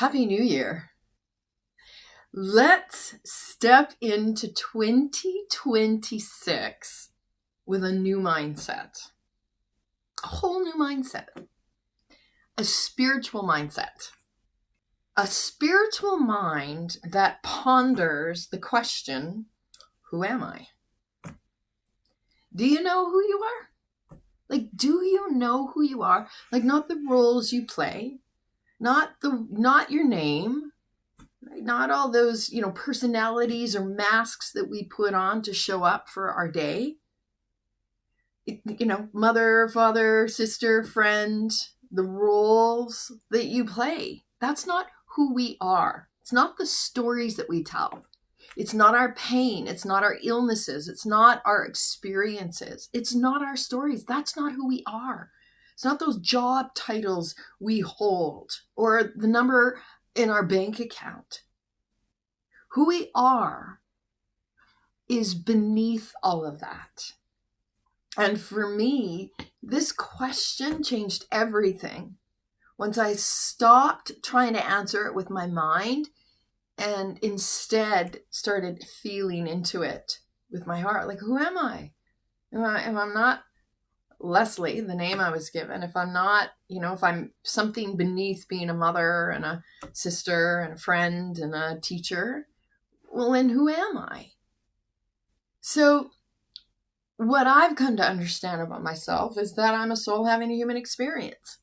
Happy New Year. Let's step into 2026 with a new mindset, a whole new mindset, a spiritual mindset, a spiritual mind that ponders the question, who am I? Do you know who you are? Do you know who you are? Not the roles you play, not your name, not all those, personalities or masks that we put on to show up for our day. Mother, father, sister, friend, the roles that you play. That's not who we are. It's not the stories that we tell. It's not our pain. It's not our illnesses. It's not our experiences. It's not our stories. That's not who we are. It's not those job titles we hold or the number in our bank account. Who we are is beneath all of that. And for me, this question changed everything. Once I stopped trying to answer it with my mind and instead started feeling into it with my heart. Who am I? If I'm not Leslie, the name I was given, if I'm not, if I'm something beneath being a mother and a sister and a friend and a teacher, well, then who am I? So what I've come to understand about myself is that I'm a soul having a human experience.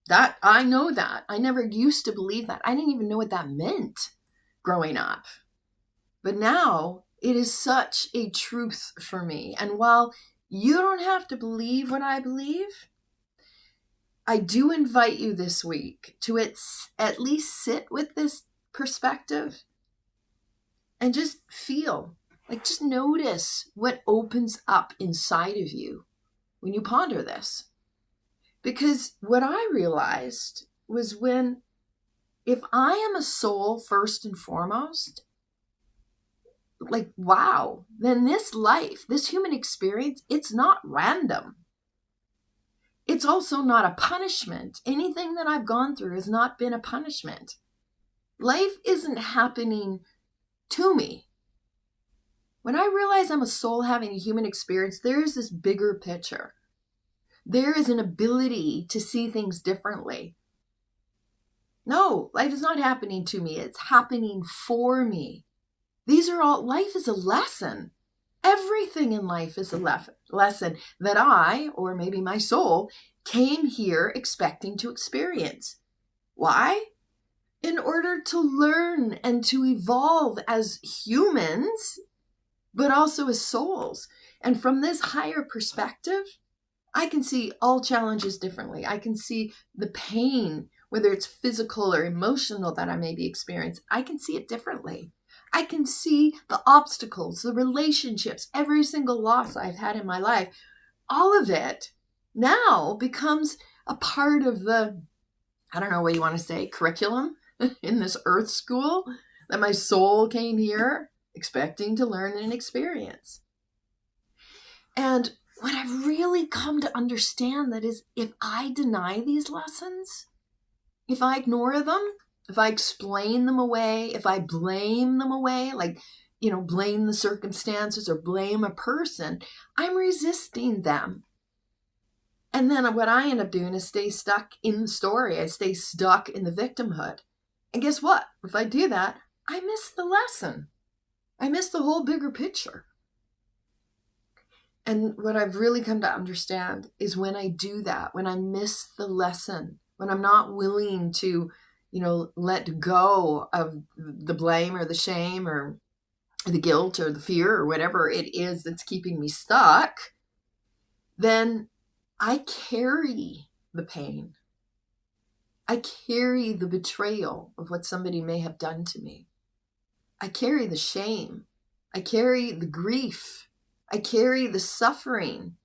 That I know that. I never used to believe that. I didn't even know what that meant growing up. But now it is such a truth for me. And while you don't have to believe what I believe, I do invite you this week to at least sit with this perspective and just feel, just notice what opens up inside of you when you ponder this. Because what I realized was if I am a soul first and foremost, wow, then this life, this human experience, it's not random. It's also not a punishment. Anything that I've gone through has not been a punishment. Life isn't happening to me. When I realize I'm a soul having a human experience, there is this bigger picture. There is an ability to see things differently. No, life is not happening to me. It's happening for me. Life is a lesson. Everything in life is a lesson that I, or maybe my soul, came here expecting to experience. Why? In order to learn and to evolve as humans, but also as souls. And from this higher perspective, I can see all challenges differently. I can see the pain, whether it's physical or emotional that I may be experiencing. I can see it differently. I can see the obstacles, the relationships, every single loss I've had in my life. All of it now becomes a part of the, I don't know what you want to say, curriculum in this earth school that my soul came here expecting to learn and experience. And what I've really come to understand that is, if I deny these lessons, if I ignore them, if I explain them away, if I blame them away, blame the circumstances or blame a person, I'm resisting them. And then what I end up doing is stay stuck in the story. I stay stuck in the victimhood. And guess what? If I do that, I miss the lesson. I miss the whole bigger picture. And what I've really come to understand is when I do that, when I miss the lesson, when I'm not willing to, let go of the blame or the shame or the guilt or the fear or whatever it is that's keeping me stuck, then I carry the pain. I carry the betrayal of what somebody may have done to me. I carry the shame. I carry the grief. I carry the suffering,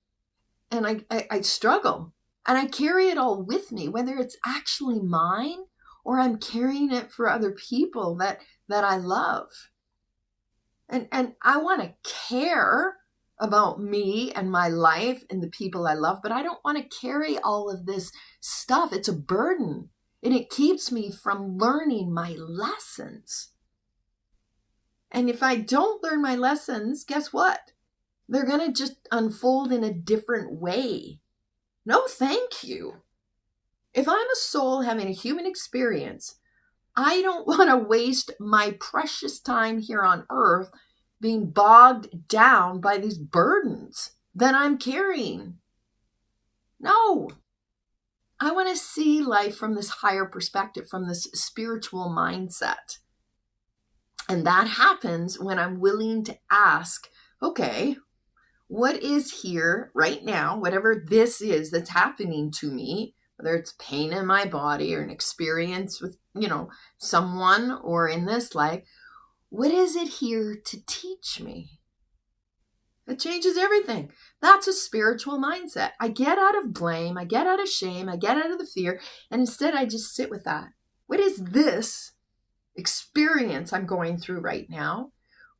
and I struggle, and I carry it all with me, whether it's actually mine or I'm carrying it for other people that I love. And I want to care about me and my life and the people I love, but I don't want to carry all of this stuff. It's a burden. And it keeps me from learning my lessons. And if I don't learn my lessons, guess what? They're going to just unfold in a different way. No, thank you. If I'm a soul having a human experience, I don't want to waste my precious time here on earth being bogged down by these burdens that I'm carrying. No. I want to see life from this higher perspective, from this spiritual mindset. And that happens when I'm willing to ask, okay, what is here right now, whatever this is that's happening to me, whether it's pain in my body or an experience with, someone or in this life, what is it here to teach me? It changes everything. That's a spiritual mindset. I get out of blame, I get out of shame, I get out of the fear, and instead I just sit with that. What is this experience I'm going through right now?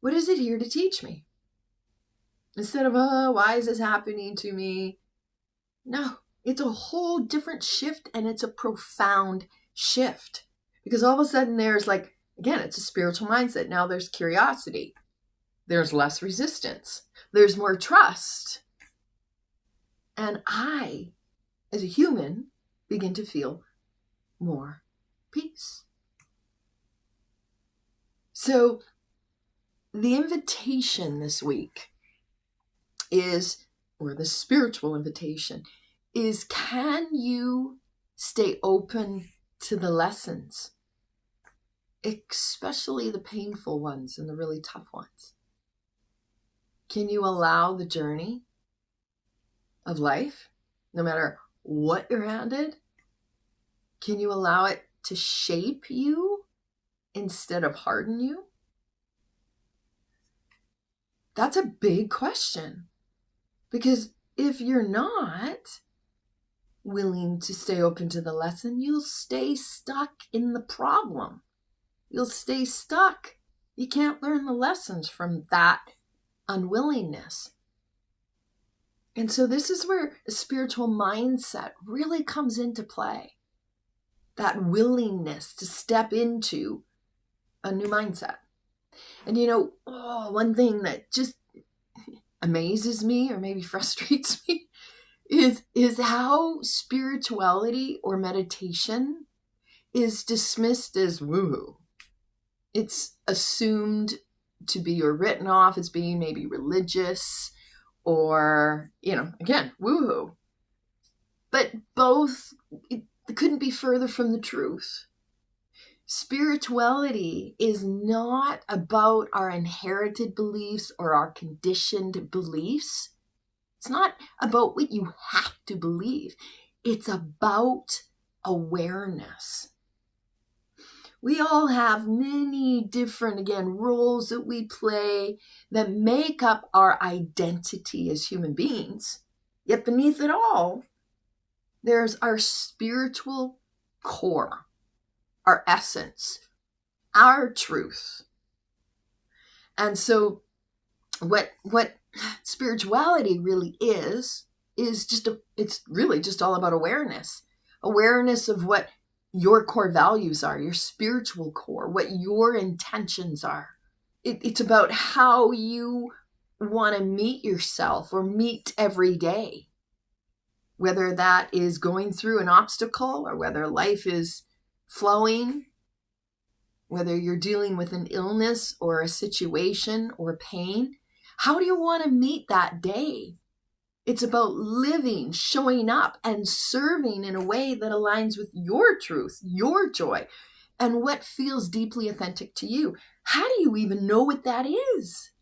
What is it here to teach me? Instead of, why is this happening to me? No, it's a whole different shift, and it's a profound shift. Because all of a sudden there's again, it's a spiritual mindset. Now there's curiosity. There's less resistance. There's more trust. And I, as a human, begin to feel more peace. So the invitation this week is, or the spiritual invitation is, can you stay open to the lessons, especially the painful ones and the really tough ones? Can you allow the journey of life, no matter what you're handed, can you allow it to shape you instead of harden you? That's a big question. Because if you're not willing to stay open to the lesson, you'll stay stuck in the problem. You'll stay stuck. You can't learn the lessons from that unwillingness. And so this is where a spiritual mindset really comes into play. That willingness to step into a new mindset. And one thing that just amazes me or maybe frustrates me is how spirituality or meditation is dismissed as woo-woo. It's assumed to be or written off as being maybe religious or, again, woo-hoo. But both, it couldn't be further from the truth. Spirituality is not about our inherited beliefs or our conditioned beliefs. It's not about what you have to believe. It's about awareness. We all have many different, roles that we play that make up our identity as human beings. Yet beneath it all, there's our spiritual core, our essence, our truth. And so what spirituality really is it's really just all about awareness. Awareness of what your core values are, your spiritual core, what your intentions are. It's about how you want to meet yourself or meet every day. Whether that is going through an obstacle or whether life is flowing, whether you're dealing with an illness or a situation or pain, how do you want to meet that day? It's about living, showing up, and serving in a way that aligns with your truth, your joy, and what feels deeply authentic to you. How do you even know what that is?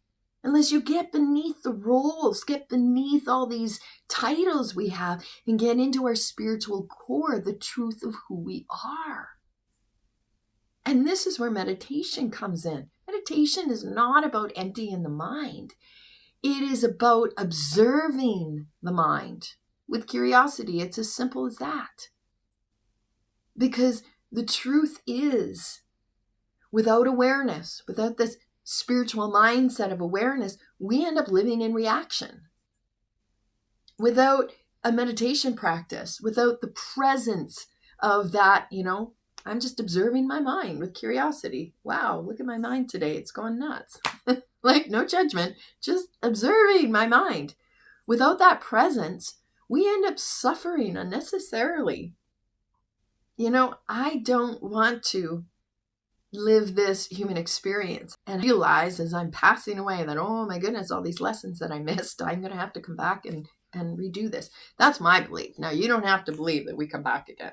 Unless you get beneath the roles, get beneath all these titles we have, and get into our spiritual core, the truth of who we are. And this is where meditation comes in. Meditation is not about emptying the mind. It is about observing the mind with curiosity. It's as simple as that. Because the truth is, without awareness, without this spiritual mindset of awareness, we end up living in reaction. Without a meditation practice, without the presence of that, I'm just observing my mind with curiosity. Wow, look at my mind today. It's going nuts. Like, no judgment, just observing my mind. Without that presence, we end up suffering unnecessarily. You know, I don't want to live this human experience and realize as I'm passing away that, oh my goodness, all these lessons that I missed, I'm going to have to come back and redo this. That's my belief. Now, you don't have to believe that we come back again.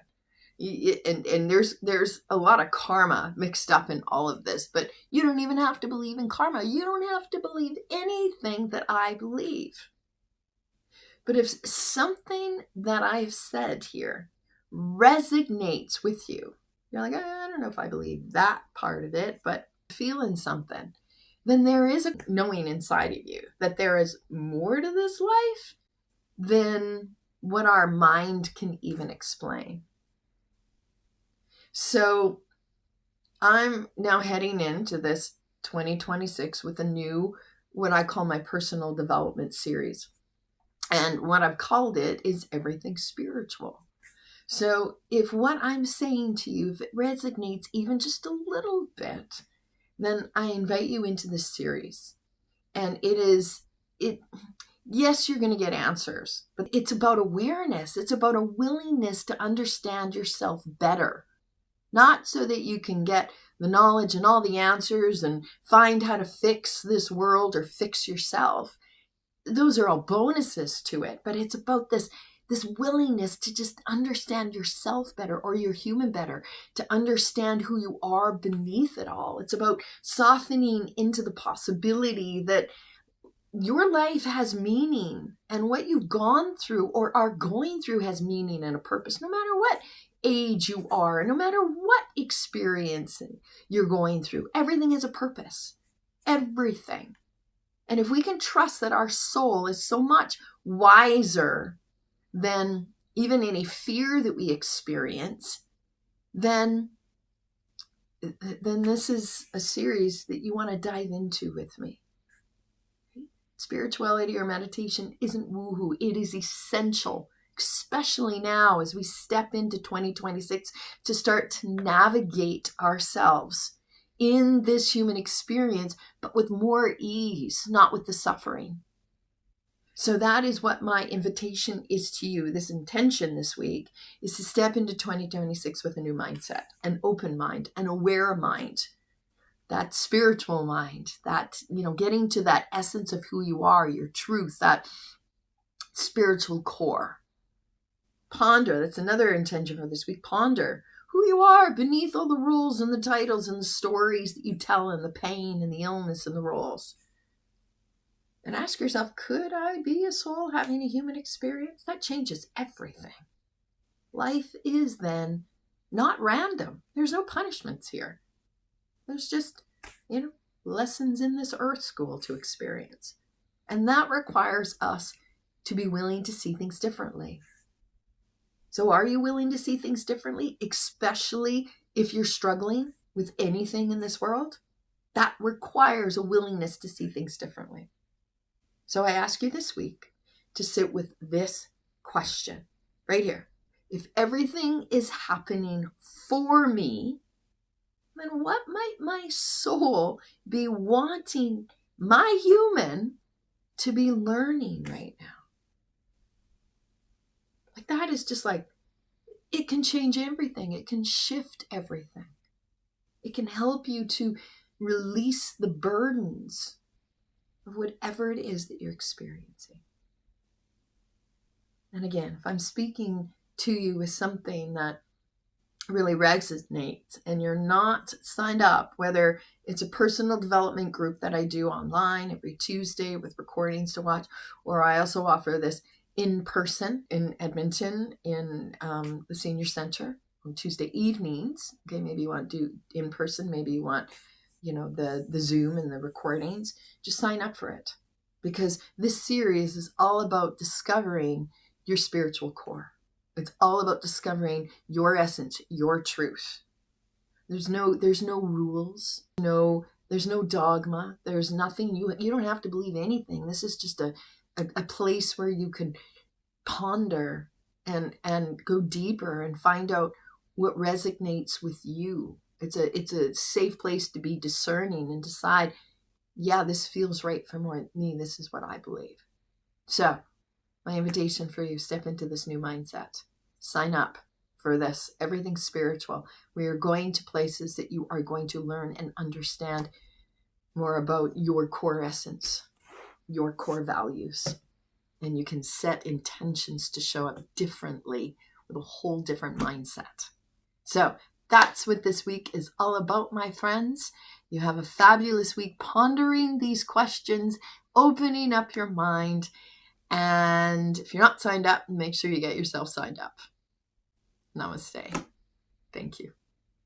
And there's a lot of karma mixed up in all of this, but you don't even have to believe in karma. You don't have to believe anything that I believe. But if something that I've said here resonates with you, you're like, I don't know if I believe that part of it, but feeling something, then there is a knowing inside of you that there is more to this life than what our mind can even explain. So I'm now heading into this 2026 with a new, what I call my personal development series. And what I've called it is Everything Spiritual. So if what I'm saying to you, if it resonates even just a little bit, then I invite you into this series. And yes, you're going to get answers, but it's about awareness. It's about a willingness to understand yourself better. Not so that you can get the knowledge and all the answers and find how to fix this world or fix yourself. Those are all bonuses to it, but it's about this willingness to just understand yourself better, or your human better, to understand who you are beneath it all. It's about softening into the possibility that your life has meaning, and what you've gone through or are going through has meaning and a purpose, no matter what age you are, no matter what experience you're going through. Everything has a purpose. Everything. And if we can trust that our soul is so much wiser than even any fear that we experience, then this is a series that you want to dive into with me. Spirituality or meditation isn't woohoo. It is essential, especially now as we step into 2026 to start to navigate ourselves in this human experience, but with more ease, not with the suffering. So that is what my invitation is to you. This intention this week is to step into 2026 with a new mindset, an open mind, an aware mind, that spiritual mind, that, getting to that essence of who you are, your truth, that spiritual core. Ponder, that's another intention for this week. Ponder who you are beneath all the rules and the titles and the stories that you tell, and the pain and the illness and the roles. And ask yourself, could I be a soul having a human experience? That changes everything. Life is then not random. There's no punishments here. There's just, lessons in this earth school to experience. And that requires us to be willing to see things differently. So are you willing to see things differently, especially if you're struggling with anything in this world? That requires a willingness to see things differently. So I ask you this week to sit with this question right here. If everything is happening for me, then what might my soul be wanting my human to be learning right now? Like, that is just like, it can change everything. It can shift everything. It can help you to release the burdens of whatever it is that you're experiencing. And again, if I'm speaking to you with something that really resonates and you're not signed up, whether it's a personal development group that I do online every Tuesday with recordings to watch, or I also offer this in person in Edmonton in the senior center on Tuesday evenings. Okay, maybe you want to do in person, maybe you want the Zoom and the recordings. Just sign up for it, because this series is all about discovering your spiritual core. It's all about discovering your essence, your truth. There's no rules, there's no dogma, there's nothing. You don't have to believe anything. This is just a place where you can ponder and go deeper and find out what resonates with you. It's a safe place to be discerning and decide, yeah, this feels right for me. This is what I believe. So my invitation for you, step into this new mindset. Sign up for this. Everything's spiritual. We are going to places that you are going to learn and understand more about your core essence, your core values. And you can set intentions to show up differently with a whole different mindset. So that's what this week is all about, my friends. You have a fabulous week pondering these questions, opening up your mind. And if you're not signed up, make sure you get yourself signed up. Namaste. Thank you.